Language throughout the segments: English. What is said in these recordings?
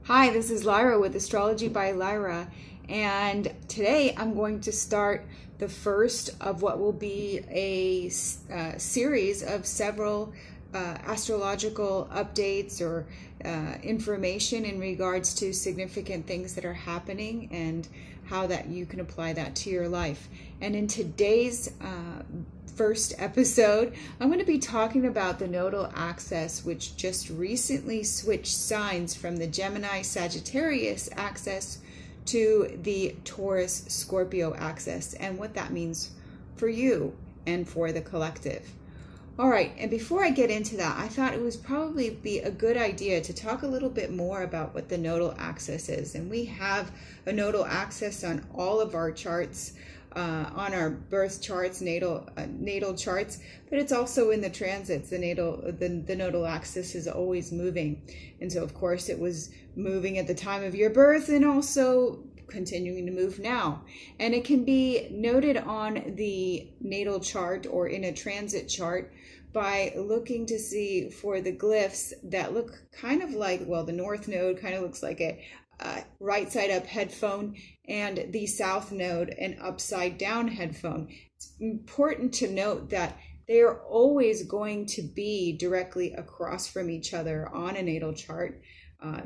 Hi, this is Lyra with Astrology by Lyra, and today I'm going to start the first of what will be a series of several astrological updates or information in regards to significant things that are happening and how that you can apply that to your life. And in today's first episode, I'm going to be talking about the Nodal Axis, which just recently switched signs from the Gemini Sagittarius Axis to the Taurus Scorpio Axis, and what that means for you and for the collective. All right, and before I get into that, I thought it would probably be a good idea to talk a little bit more about what the nodal axis is. And we have a nodal axis on all of our charts, on our birth charts, natal charts, but it's also in the transits. The nodal axis is always moving, and so of course it was moving at the time of your birth, and also continuing to move now. And it can be noted on the natal chart or in a transit chart by looking to see for the glyphs that look kind of like, well, the north node kind of looks like a right side up headphone, and the south node an upside down headphone. It's important to note that they are always going to be directly across from each other on a natal chart.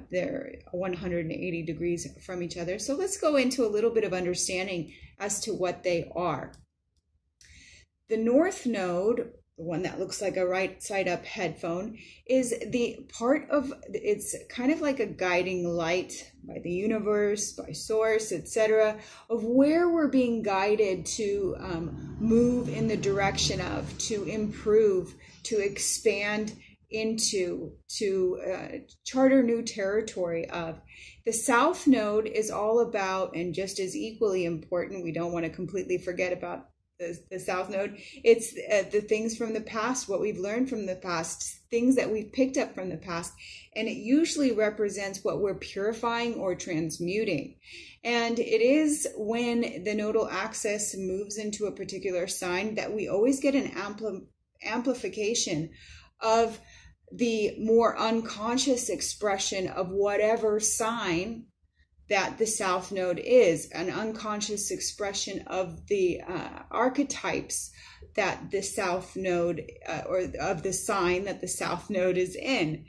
They're 180 degrees from each other. So let's go into a little bit of understanding as to what they are. The north node, the one that looks like a right side up headphone, is the part of, it's kind of like a guiding light by the universe, by source, etc., of where we're being guided to move in the direction of, to improve, to expand into, to charter new territory of. The south node is all about, and just as equally important, we don't want to completely forget about the south node. It's the things from the past, what we've learned from the past, things that we've picked up from the past, and it usually represents what we're purifying or transmuting. And it is when the nodal axis moves into a particular sign that we always get an amplification of the more unconscious expression of whatever sign that the south node is, an unconscious expression of the archetypes that the south node, or of the sign that the south node is in.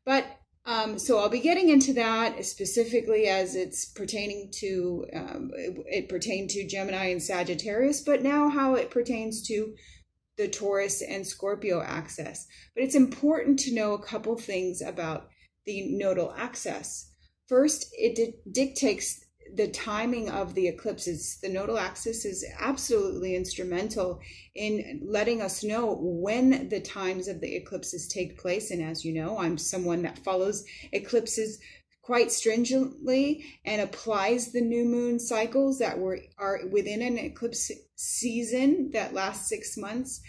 But so I'll be getting into that specifically as it's pertaining to, it pertained to Gemini and Sagittarius, but now how it pertains to the Taurus and Scorpio axis. But it's important to know a couple things about the nodal axis. First, it dictates the timing of the eclipses. The nodal axis is absolutely instrumental in letting us know when the times of the eclipses take place. And as you know, I'm someone that follows eclipses quite stringently and applies the new moon cycles that are within an eclipse season that lasts 6 months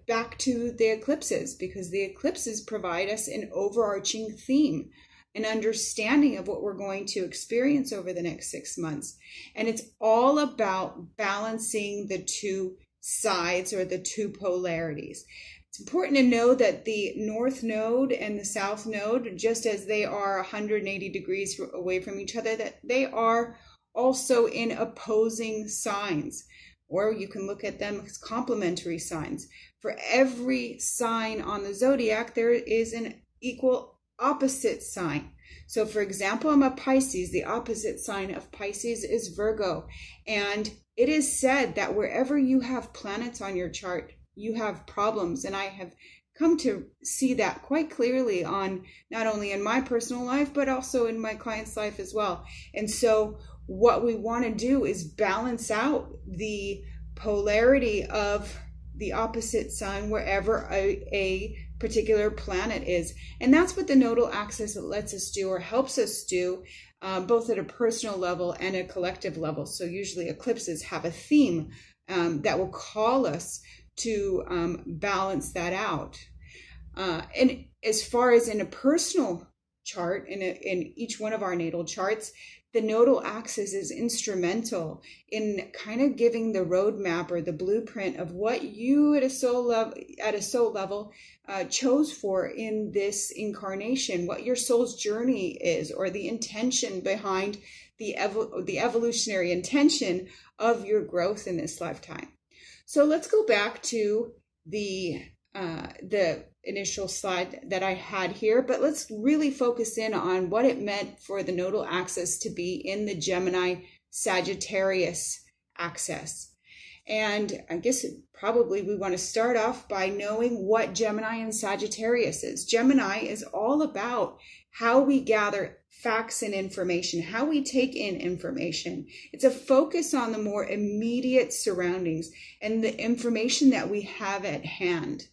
back to the eclipses, because the eclipses provide us an overarching theme, an understanding of what we're going to experience over the next 6 months. And it's all about balancing the two sides or the two polarities. It's important to know that the north node and the south node, just as they are 180 degrees away from each other, that they are also in opposing signs, or you can look at them as complementary signs. For every sign on the zodiac, there is an equal opposite sign. So for example, I'm a Pisces. The opposite sign of Pisces is Virgo. And it is said that wherever you have planets on your chart, you have problems. And I have come to see that quite clearly on not only in my personal life, but also in my client's life as well. And so what we want to do is balance out the polarity of the opposite sign wherever a particular planet is. And that's what the nodal axis lets us do, or helps us do, both at a personal level and a collective level. So usually eclipses have a theme that will call us to balance that out. And as far as in a personal chart, in each one of our natal charts, the nodal axis is instrumental in kind of giving the roadmap or the blueprint of what you at a soul level chose for in this incarnation, what your soul's journey is, or the intention behind the evolutionary intention of your growth in this lifetime. So let's go back to the initial slide that I had here, but let's really focus in on what it meant for the nodal axis to be in the Gemini Sagittarius axis. And I guess probably we want to start off by knowing what Gemini and Sagittarius is. Gemini is all about how we gather facts and information, how we take in information. It's a focus on the more immediate surroundings and the information that we have at hand.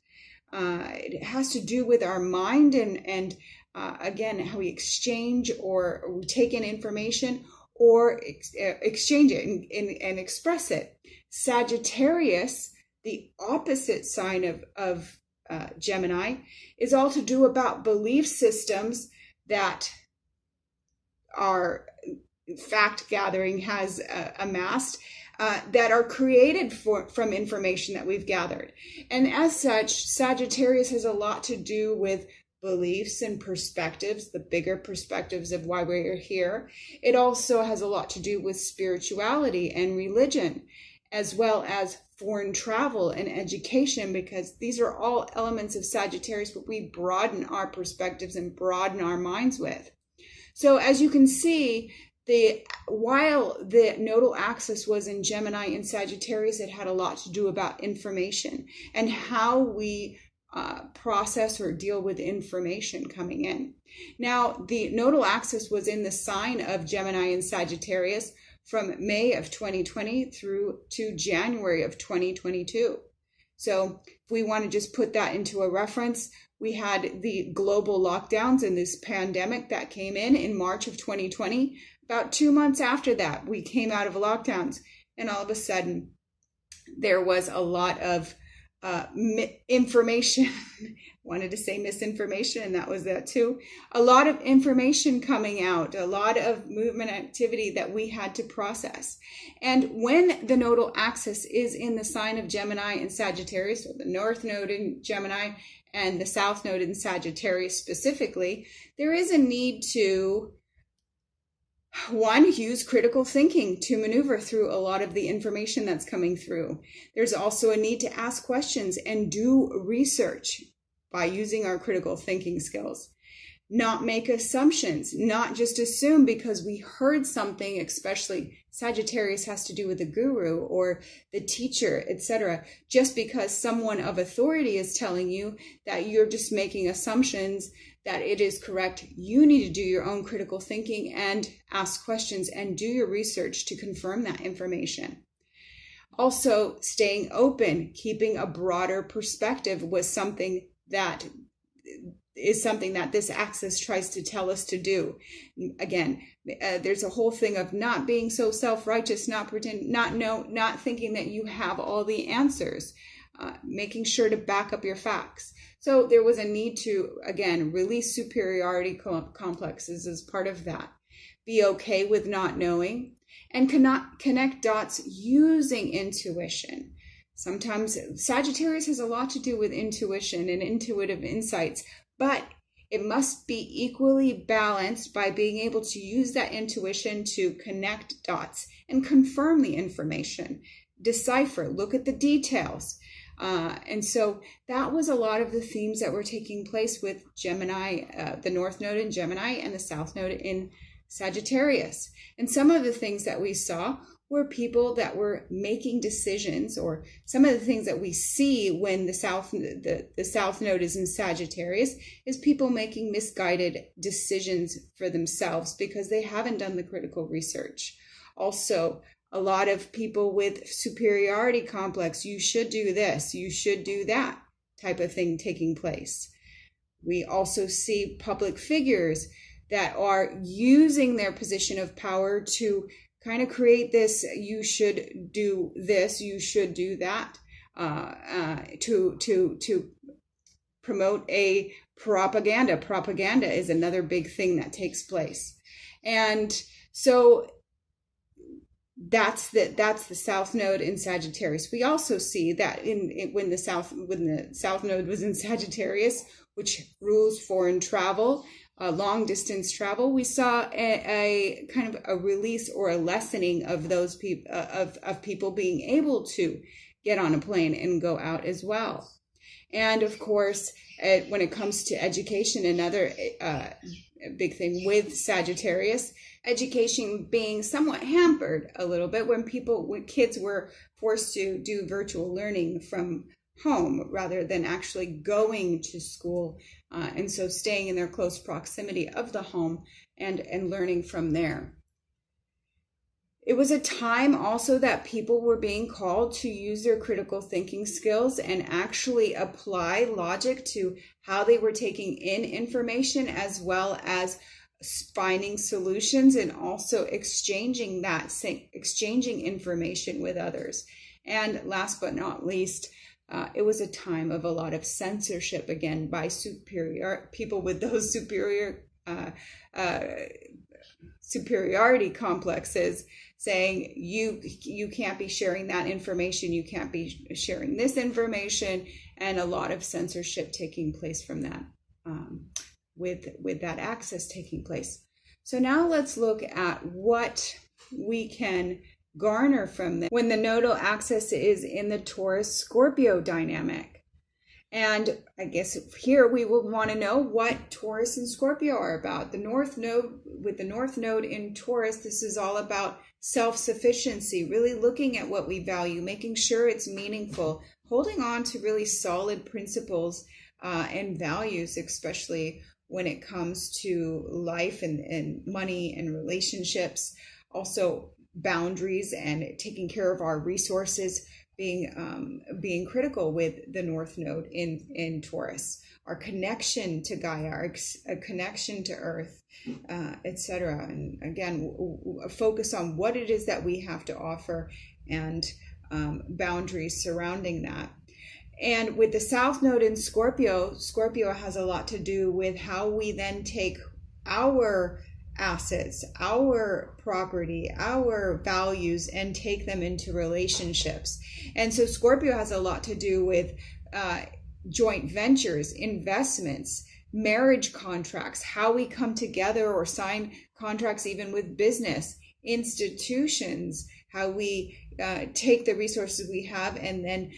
It has to do with our mind and again, how we exchange or we take in information or exchange it and express it. Sagittarius, the opposite sign of Gemini, is all to do about belief systems that our fact gathering has amassed, that are created from information that we've gathered. And as such, Sagittarius has a lot to do with beliefs and perspectives, the bigger perspectives of why we're here. It also has a lot to do with spirituality and religion, as well as foreign travel and education, because these are all elements of Sagittarius, but we broaden our perspectives and broaden our minds with. So as you can see, while the nodal axis was in Gemini and Sagittarius, it had a lot to do about information and how we process or deal with information coming in. Now, the nodal axis was in the sign of Gemini and Sagittarius from May of 2020 through to January of 2022. So if we want to just put that into a reference, we had the global lockdowns and this pandemic that came in March of 2020. About 2 months after that, we came out of lockdowns, and all of a sudden there was a lot of information. Wanted to say misinformation, and that was that too. A lot of information coming out, a lot of movement activity that we had to process. And when the nodal axis is in the sign of Gemini and Sagittarius, so the north node in Gemini and the south node in Sagittarius specifically, there is a need to, one, use critical thinking to maneuver through a lot of the information that's coming through. There's also a need to ask questions and do research by using our critical thinking skills. Not make assumptions, not just assume because we heard something, especially Sagittarius has to do with the guru or the teacher, etc. Just because someone of authority is telling you that you're just making assumptions that it is correct. You need to do your own critical thinking and ask questions and do your research to confirm that information. Also, staying open, keeping a broader perspective was something that this axis tries to tell us to do. Again, there's a whole thing of not being so self-righteous, not thinking that you have all the answers, making sure to back up your facts. So there was a need to, again, release superiority complexes as part of that. Be okay with not knowing and cannot connect dots using intuition. Sometimes Sagittarius has a lot to do with intuition and intuitive insights, but it must be equally balanced by being able to use that intuition to connect dots and confirm the information, decipher, look at the details. And so that was a lot of the themes that were taking place with Gemini, the North Node in Gemini and the South Node in Sagittarius. And some of the things that we saw were people that were making decisions, or some of the things that we see when the South Node is in Sagittarius is people making misguided decisions for themselves because they haven't done the critical research. Also, a lot of people with superiority complex, you should do this, you should do that type of thing taking place. We also see public figures that are using their position of power to kind of create this, you should do this, you should do that, to promote a propaganda. Propaganda is another big thing that takes place. And so that's the South Node in Sagittarius. We also see that when the South Node was in Sagittarius, which rules foreign travel, long distance travel, we saw a kind of a release or a lessening of those people of people being able to get on a plane and go out as well. And of course, when it comes to education, another big thing with Sagittarius, education being somewhat hampered a little bit when kids were forced to do virtual learning from home rather than actually going to school, and so staying in their close proximity of the home and learning from there. It was a time also that people were being called to use their critical thinking skills and actually apply logic to how they were taking in information, as well as finding solutions and also exchanging information with others. And last but not least, it was a time of a lot of censorship, again, by people with those superiority complexes, saying you can't be sharing that information, you can't be sharing this information, and a lot of censorship taking place from that, with that axis taking place. So now let's look at what we can garner from this when the nodal axis is in the Taurus Scorpio dynamic. And I guess here we will want to know what Taurus and Scorpio are about. The North Node, with the North Node in Taurus, this is all about self-sufficiency, really looking at what we value, making sure it's meaningful, holding on to really solid principles and values, especially when it comes to life and money and relationships. Also boundaries and taking care of our resources, being critical with the North Node in Taurus, our connection to Gaia, our connection to Earth, etc. And again, a focus on what it is that we have to offer and boundaries surrounding that. And with the South Node in Scorpio, Scorpio has a lot to do with how we then take our assets, our property, our values, and take them into relationships. And so Scorpio has a lot to do with joint ventures, investments, marriage contracts, how we come together or sign contracts even with business, institutions, how we take the resources we have and then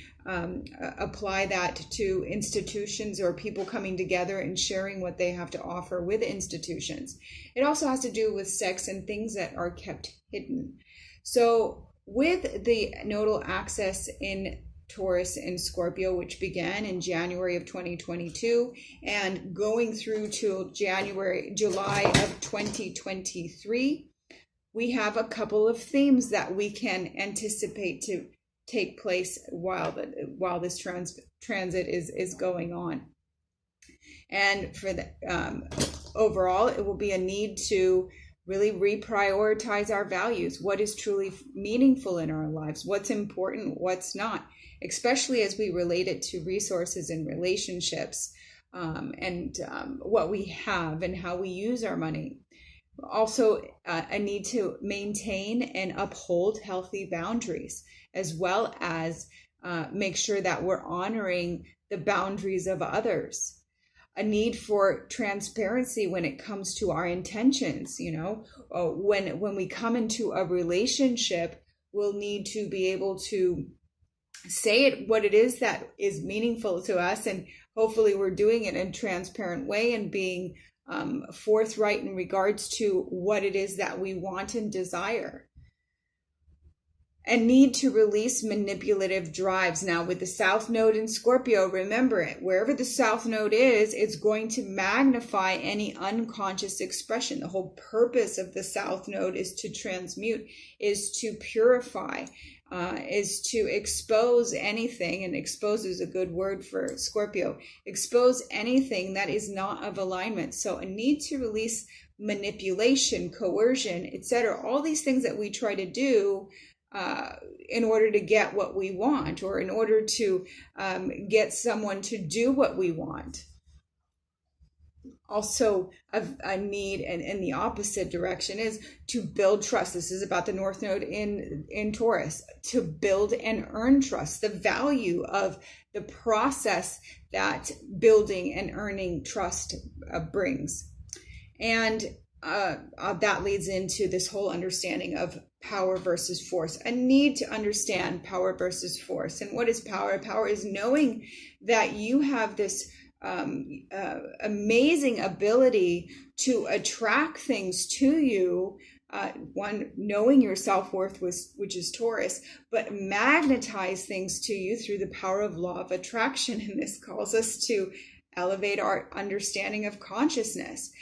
apply that to institutions or people coming together and sharing what they have to offer with institutions. It also has to do with sex and things that are kept hidden. So with the nodal axis in Taurus and Scorpio, which began in January of 2022 and going through till July of 2023, we have a couple of themes that we can anticipate to take place while this transit is going on. And for the overall, it will be a need to really reprioritize our values. What is truly meaningful in our lives? What's important? What's not? Especially as we relate it to resources and relationships, and what we have and how we use our money. Also, a need to maintain and uphold healthy boundaries, as well as make sure that we're honoring the boundaries of others. A need for transparency when it comes to our intentions. When we come into a relationship, we'll need to be able to say what it is that is meaningful to us, and hopefully we're doing it in a transparent way and being forthright in regards to what it is that we want and desire. A need to release manipulative drives. Now with the South Node in Scorpio, remember it, wherever the South Node is, it's going to magnify any unconscious expression. The whole purpose of the South Node is to transmute, is to purify, is to expose anything, and expose is a good word for Scorpio, expose anything that is not of alignment. So a need to release manipulation, coercion, etc. All these things that we try to do in order to get what we want, or in order to get someone to do what we want. Also, a need in the opposite direction is to build trust. This is about the North Node in Taurus, to build and earn trust, the value of the process that building and earning trust brings. And that leads into this whole understanding of power versus force, a need to understand power versus force. And what is power? Power is knowing that you have this amazing ability to attract things to you. One, knowing your self-worth, which is Taurus, but magnetize things to you through the power of law of attraction. And this calls us to elevate our understanding of consciousness.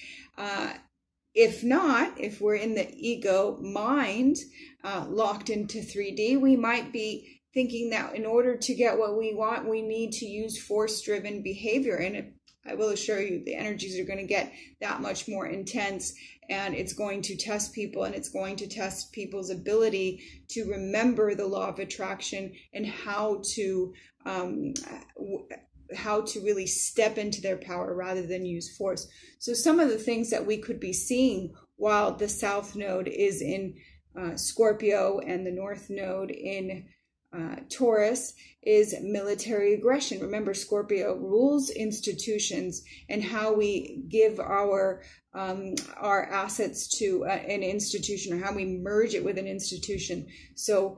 If not, if we're in the ego mind, locked into 3D, we might be thinking that in order to get what we want, we need to use force-driven behavior. And I will assure you, the energies are going to get that much more intense, and it's going to test people, and it's going to test people's ability to remember the law of attraction and how to really step into their power rather than use force. So some of the things that we could be seeing while the South Node is in Scorpio and the North Node in Taurus is military aggression. Remember, Scorpio rules institutions, and how we give our assets to an institution, or how we merge it with an institution. So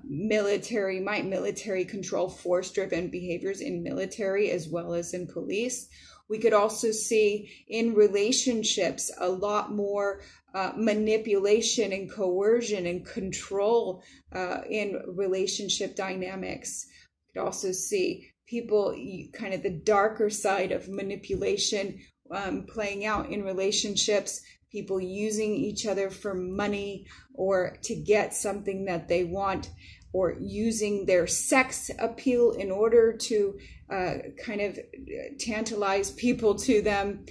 military control force-driven behaviors in military as well as in police. We could also see in relationships a lot more manipulation and coercion and control in relationship dynamics. We could also see people, kind of the darker side of manipulation playing out in relationships, people using each other for money or to get something that they want, or using their sex appeal in order to kind of tantalize people to them.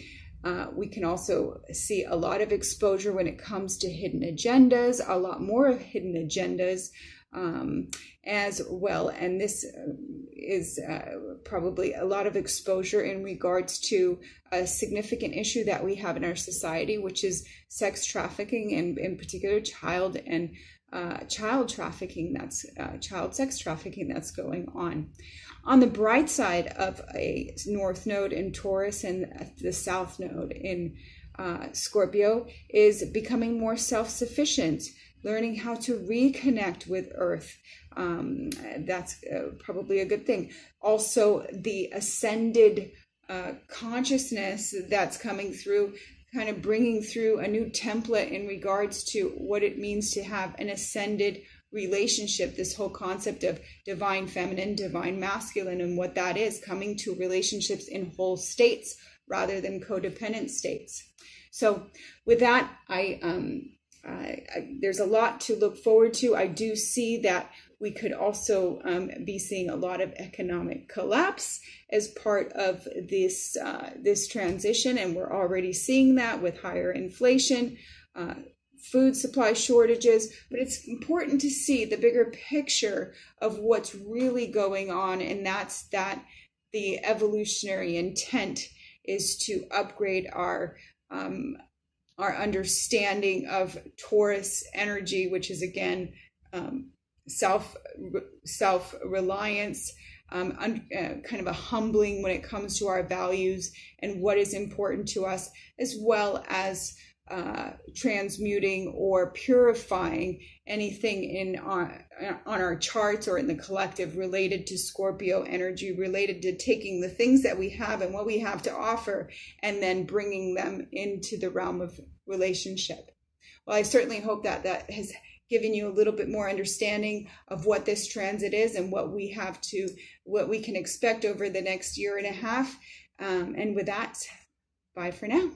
We can also see a lot of exposure when it comes to hidden agendas, a lot more of hidden agendas as well. And this is probably a lot of exposure in regards to a significant issue that we have in our society, which is sex trafficking, and in particular child trafficking, that's child sex trafficking that's going on. On the bright side of a North Node in Taurus and the South Node in Scorpio is becoming more self-sufficient, learning how to reconnect with Earth. That's probably a good thing. Also, the ascended consciousness that's coming through, kind of bringing through a new template in regards to what it means to have an ascended relationship, this whole concept of divine feminine, divine masculine, and what that is, coming to relationships in whole states rather than codependent states. So with that, there's a lot to look forward to. I do see that we could also be seeing a lot of economic collapse as part of this transition, and we're already seeing that with higher inflation, food supply shortages. But it's important to see the bigger picture of what's really going on, and that's that the evolutionary intent is to upgrade our understanding of Taurus energy, which is again self-reliance, kind of a humbling when it comes to our values and what is important to us, as well as transmuting or purifying anything on our charts or in the collective related to Scorpio energy, related to taking the things that we have and what we have to offer and then bringing them into the realm of relationship. Well, I certainly hope that has given you a little bit more understanding of what this transit is and what we can expect over the next year and a half. And with that, bye for now.